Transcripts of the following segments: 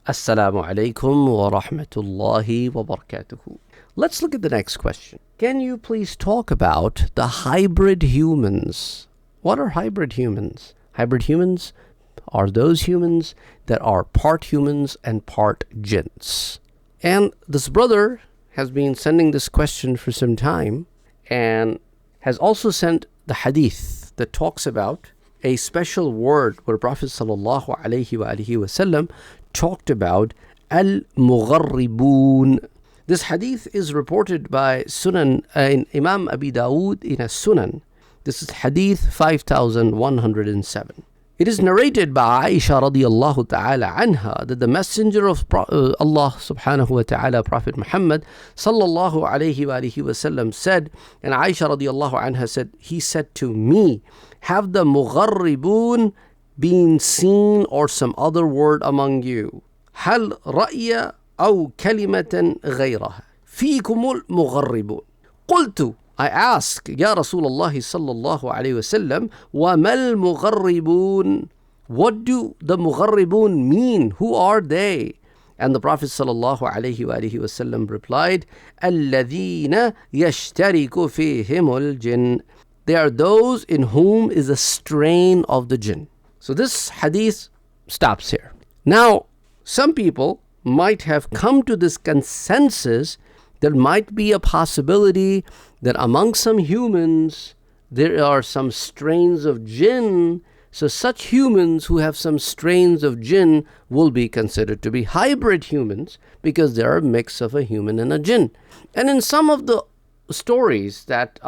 Assalamu alaikum wa rahmatullahi wa barakatuhu. Let's look at the next question. Can you please talk about the hybrid humans? What are hybrid humans? Hybrid humans are those humans that are part humans and part jinns. And this brother has been sending this question for some time and has also sent the hadith that talks about a special word where Prophet sallallahu alaihi wasallam talked about al-mugharribun. This hadith is reported by Sunan in Imam Abi Dawood in a Sunan. This is hadith 5107. It is narrated by Aisha radiallahu ta'ala anha that the messenger of Allah subhanahu wa ta'ala, Prophet Muhammad sallallahu alayhi wa sallam said, and Aisha radiallahu anha said, he said to me, have the mugharribun been seen or some other word among you? هل رأي أو كلمة غيرها فيكم المغربون. قلت, I ask, Ya Rasulullah sallallahu alayhi wasallam, وَمَا الْمُغَرِّبُونَ? What do the mugharribun mean? Who are they? And the Prophet sallallahu alayhi wasallam replied, الَّذِينَ يَشْتَرِكُ فِيهِمُ الْجِنِّ. They are those in whom is a strain of the jinn. So this hadith stops here. Now, some people might have come to this consensus there might be a possibility that among some humans there are some strains of jinn. So such humans who have some strains of jinn will be considered to be hybrid humans because they are a mix of a human and a jinn. And in some of the stories that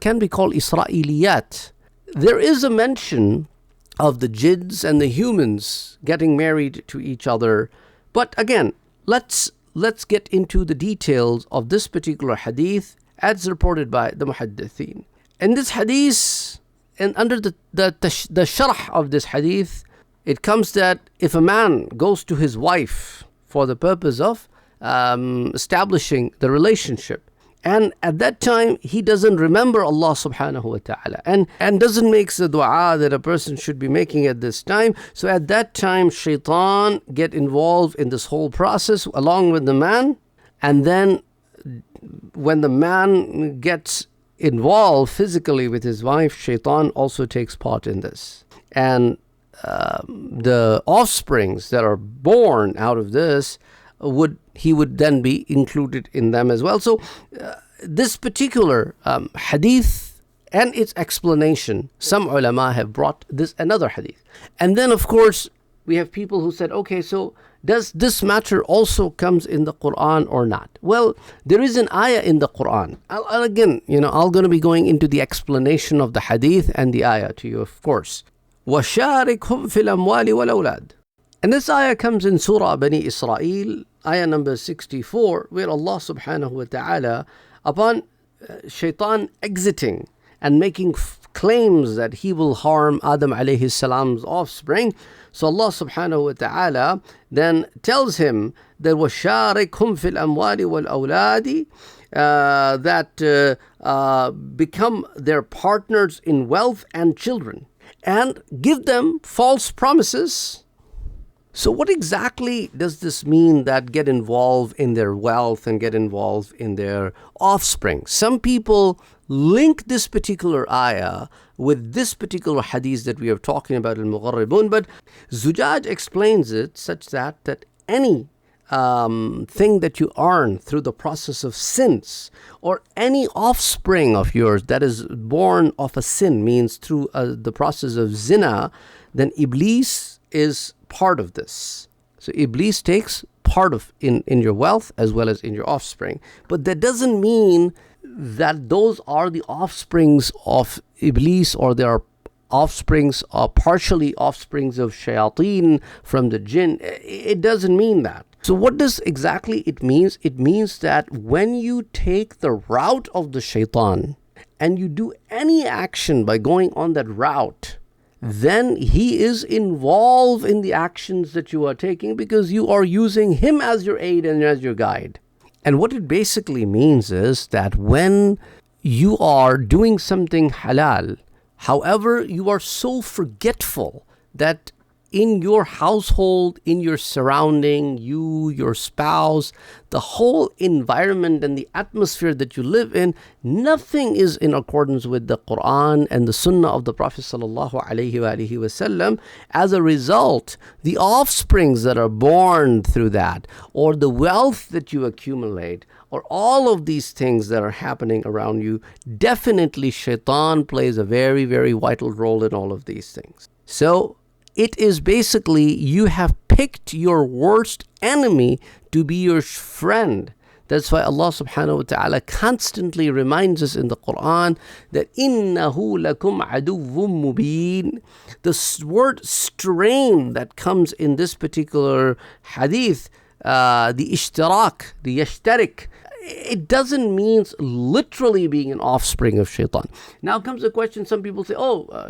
can be called Israeliyat, there is a mention of the jinns and the humans getting married to each other. But again, let's get into the details of this particular hadith as reported by the muhaddithin. In this hadith, and under the sharh of this hadith, it comes that if a man goes to his wife for the purpose of establishing the relationship, and at that time he doesn't remember Allah subhanahu wa ta'ala and doesn't make the dua that a person should be making at this time, so at that time shaitan get involved in this whole process along with the man. And then when the man gets involved physically with his wife, shaitan also takes part in this, and the offsprings that are born out of this he would then be included in them as well. So this particular hadith and its explanation, some ulama have brought this another hadith. And then of course we have people who said, okay, so does this matter also comes in the Quran or not? Well, there is an ayah in the Quran. I'm going to be going into the explanation of the hadith and the ayah to you, of course. وَشَارِكْهُمْ فِي الْأَمْوَالِ وَالْأَوْلَادِ. And this ayah comes in Surah Bani Israel, ayah number 64, where Allah subhanahu wa ta'ala, upon shaitan exiting and making claims that he will harm Adam alayhi salam's offspring, so Allah subhanahu wa ta'ala then tells him that وَشَارِكْهُمْ فِي الْأَمْوَالِ وَالْأَوْلَادِ, that become their partners in wealth and children, and give them false promises. So what exactly does this mean, that get involved in their wealth and get involved in their offspring? Some people link this particular ayah with this particular hadith that we are talking about, al-mugharribun, but Zujaj explains it such that any thing that you earn through the process of sins, or any offspring of yours that is born of a sin, means through the process of zina, then Iblis is part of this. So Iblis takes part of in your wealth as well as in your offspring. But that doesn't mean that those are the offsprings of Iblis, or they are offsprings or partially offsprings of shayateen from the jinn. It doesn't mean that. So what does exactly it means? It means that when you take the route of the shaitan and you do any action by going on that route, then he is involved in the actions that you are taking because you are using him as your aid and as your guide. And what it basically means is that when you are doing something halal, however, you are so forgetful that in your household, in your surrounding, you, your spouse, the whole environment and the atmosphere that you live in, nothing is in accordance with the Quran and the Sunnah of the Prophet sallallahu alaihi wasallam. As a result, the offsprings that are born through that, or the wealth that you accumulate, or all of these things that are happening around you, definitely shaitan plays a very, very vital role in all of these things. So it is basically you have picked your worst enemy to be your friend. That's why Allah subhanahu wa ta'ala constantly reminds us in the Quran that إِنَّهُ لَكُمْ عَدُوٌّ مُبِينٌ. The word strain that comes in this particular hadith, the ishtirak, the yashtarik, it doesn't mean literally being an offspring of shaitan. Now comes the question, some people say,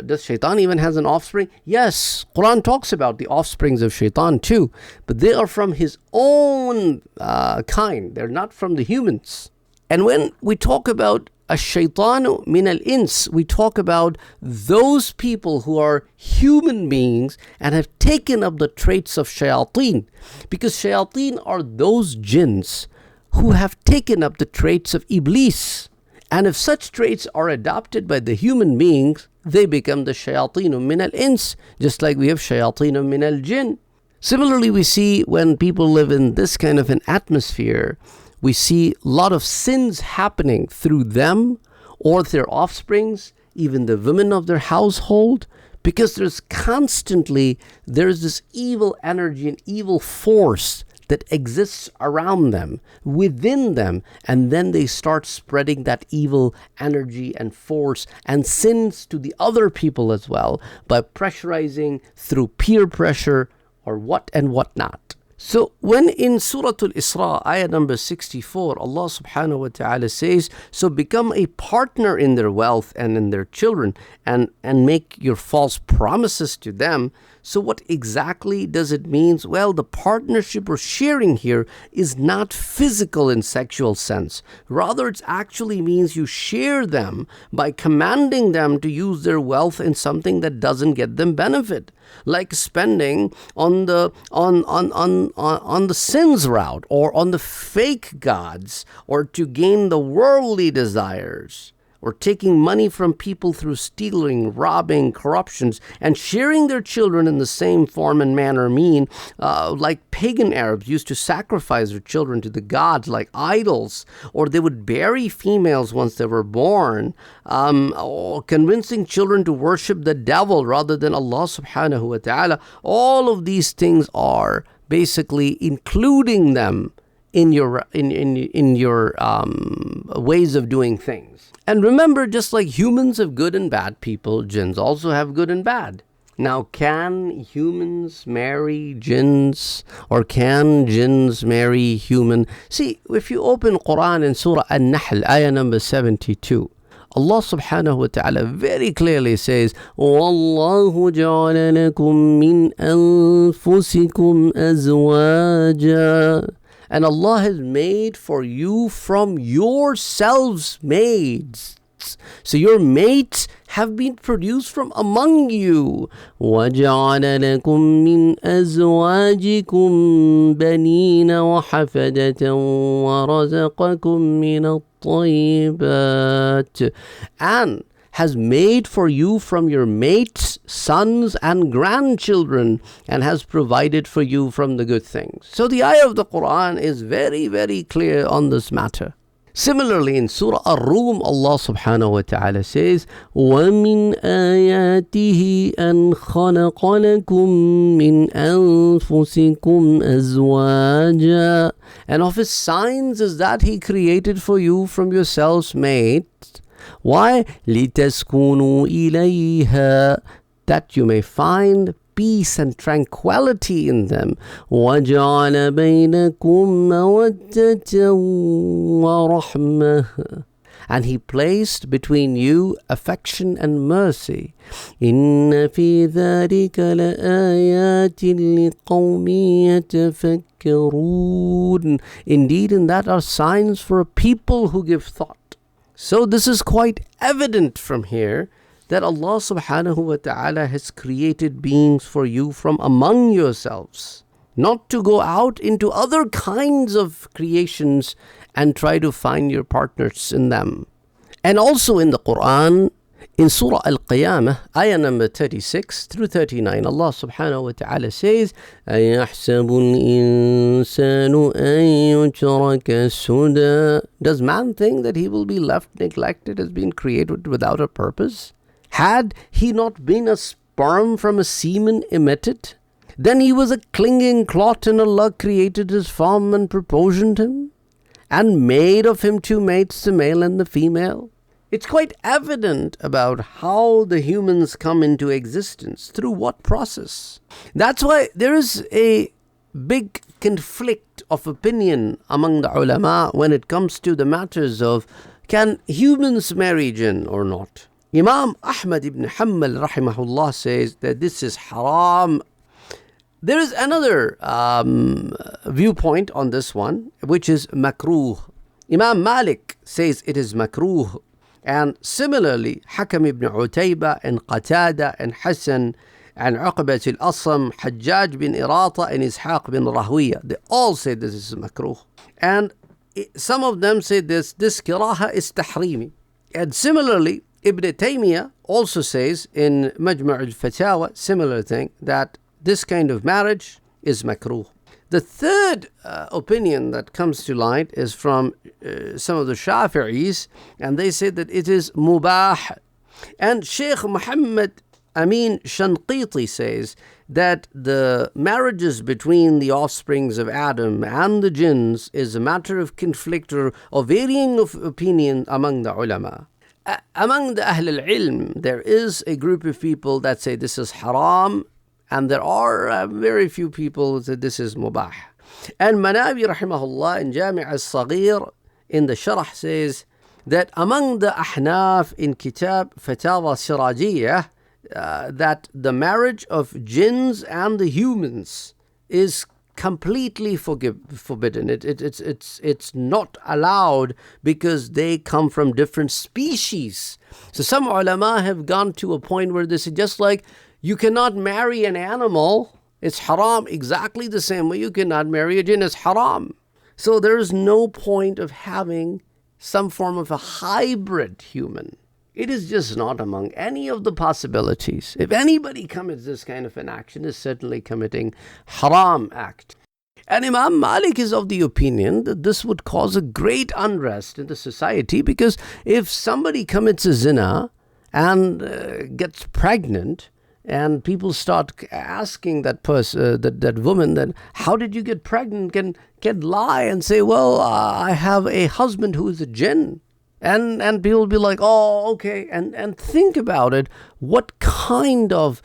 does shaitan even has an offspring? Yes, Quran talks about the offsprings of shaitan too, but they are from his own kind. They're not from the humans. And when we talk about ash-shaytanu min al-ins, we talk about those people who are human beings and have taken up the traits of shayateen, because shayateen are those jinns who have taken up the traits of Iblis. And if such traits are adopted by the human beings, they become the shayateen min al-ins, just like we have shayateen min al-jinn. Similarly, we see when people live in this kind of an atmosphere, we see a lot of sins happening through them or their offsprings, even the women of their household, because there's this evil energy and evil force that exists around them, within them, and then they start spreading that evil energy and force and sins to the other people as well by pressurizing through peer pressure or what and what not. So when in Surah Al-Isra, ayah number 64, Allah subhanahu wa ta'ala says, so become a partner in their wealth and in their children and make your false promises to them. So what exactly does it mean? Well, the partnership or sharing here is not physical in sexual sense. Rather, it actually means you share them by commanding them to use their wealth in something that doesn't get them benefit, like spending on the sins route or on the fake gods, or to gain the worldly desires, or taking money from people through stealing, robbing, corruptions, and sharing their children in the same form and manner like pagan Arabs used to sacrifice their children to the gods like idols, or they would bury females once they were born, or convincing children to worship the devil rather than Allah subhanahu wa ta'ala. All of these things are basically including them in your ways of doing things. And remember, just like humans have good and bad people, jinns also have good and bad. Now, can humans marry jinns, or can jinns marry human? See, if you open Quran in Surah An-Nahl, ayah number 72, Allah subhanahu wa ta'ala very clearly says, وَاللَّهُ جَعَلَ لَكُم مِّنْ أَنفُسِكُمْ أَزْوَاجًا. And Allah has made for you from yourselves maids. So your mates have been produced from among you. وَجَعَلَ لَكُم مِّنْ أَزْوَاجِكُمْ بَنِينَ وَحَفَدَةً وَرَزَقَكُم مِّنَ الطَّيِّبَاتِ. And has made for you from your mates sons and grandchildren, and has provided for you from the good things. So the ayah of the Quran is very, very clear on this matter. Similarly, in Surah Ar-Rum, Allah subhanahu wa ta'ala says, وَمِنْ آيَاتِهِ أَنْ خَلَقَ لَكُم مِّنْ أَنفُسِكُمْ أَزْوَاجًا. And of His signs is that He created for you from yourselves mates. Why? لِتَسْكُنُوا إِلَيْهَا, that you may find peace and tranquility in them. وَجَعَلَ بَيْنَكُمْ مَوَدَّةً وَرَحْمَةً. And He placed between you affection and mercy. إِنَّ فِي ذَلِكَ لَآيَاتٍ لِقَوْمٍ يَتَفَكَّرُونَ. Indeed, in that are signs for a people who give thought. So this is quite evident from here that Allah subhanahu wa ta'ala has created beings for you from among yourselves, not to go out into other kinds of creations and try to find your partners in them. And also in the Quran, in Surah Al-Qiyamah, ayah number 36 through 39, Allah subhanahu wa ta'ala says, أَيَحْسَبُ الْإِنسَانُ أَن يُتْرَكَ سُدًى. Does man think that he will be left neglected as being created without a purpose? Had he not been a sperm from a semen emitted? Then he was a clinging clot, and Allah created his form and proportioned him, and made of him two mates, the male and the female. It's quite evident about how the humans come into existence, through what process. That's why there is a big conflict of opinion among the ulama when it comes to the matters of can humans marry jinn or not. Imam Ahmad ibn Hanbal rahimahullah says that this is haram. There is another viewpoint on this one, which is makruh. Imam Malik says it is makruh. And similarly, Hakam ibn Utaybah and Qatada and Hassan and Uqbat al-Asam, Hajjaj bin Irata and Ishaq bin Rahwiya, they all say this is makruh. And some of them say this kiraha is tahrimi. And similarly, Ibn Taymiyyah also says in Majma' al-Fatawa, similar thing, that this kind of marriage is makruh. The third opinion that comes to light is from some of the Shafi'is, and they say that it is mubah. And Sheikh Muhammad Amin Shanqiti says that the marriages between the offsprings of Adam and the jinns is a matter of conflict or varying of opinion among the ulama. Among the Ahl al-Ilm, there is a group of people that say this is haram, and there are very few people that this is mubah. And Manawi rahimahullah in Jami' al-Saghir in the Sharh says that among the Ahnaf in Kitab Fatawa Sirajiyah, that the marriage of jinns and the humans is completely forbidden. It's not allowed because they come from different species. So some ulama have gone to a point where they say just like you cannot marry an animal, it's haram, exactly the same way you cannot marry a jinn, it's haram. So there is no point of having some form of a hybrid human. It is just not among any of the possibilities. If anybody commits this kind of an action, is certainly committing haram act. And Imam Malik is of the opinion that this would cause a great unrest in the society, because if somebody commits a zina and gets pregnant, and people start asking that person, that woman, then how did you get pregnant? Can lie and say, well, I have a husband who is a jinn. And people will be like, oh, okay. And think about it. What kind of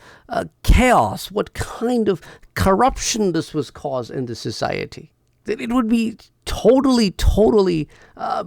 chaos, what kind of corruption this was caused in the society. That it would be totally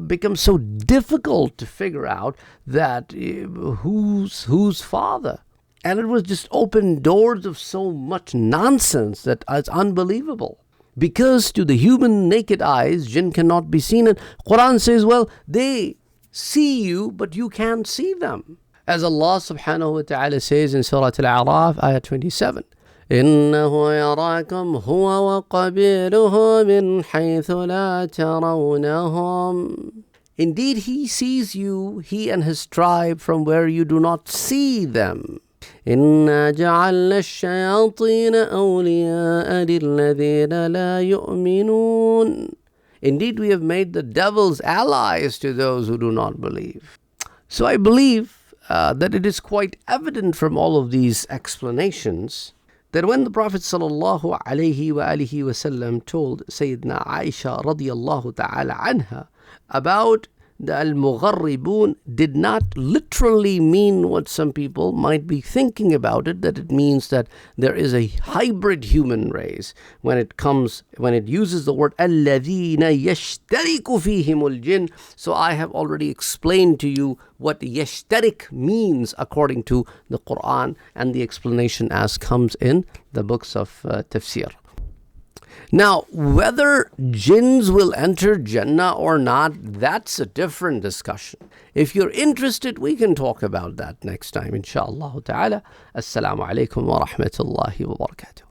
become so difficult to figure out that whose father. And it was just open doors of so much nonsense that it's unbelievable. Because to the human naked eyes, jinn cannot be seen. And Quran says, well, they see you, but you can't see them. As Allah subhanahu wa ta'ala says in Surah Al-A'raf, ayah 27, إِنَّهُ يَرَاكُمْ هُوَ وَقَبِيلُهُ مِنْ حَيْثُ لَا تَرَوْنَهُمْ. Indeed, he sees you, he and his tribe, from where you do not see them. إِنَّا جَعَلْنَا الشَّيَاطِينَ أَوْلِيَاءَ لِلَّذِينَ لَا يُؤْمِنُونَ. Indeed, we have made the devil's allies to those who do not believe. So I believe that it is quite evident from all of these explanations that when the Prophet sallallahu alaihi wasallam told Sayyidina Aisha radiyallahu ta'ala anha about the al-mugharribun, did not literally mean what some people might be thinking about it, that it means that there is a hybrid human race when it uses the word الَّذِينَ يَشْتَرِكُ فِيهِمُ الْجِنِّ. So I have already explained to you what yashtarik means according to the Quran, and the explanation as comes in the books of tafsir. Now, whether jinns will enter Jannah or not, that's a different discussion. If you're interested, we can talk about that next time, inshallah ta'ala. Assalamu alaikum wa rahmatullahi wa barakatuh.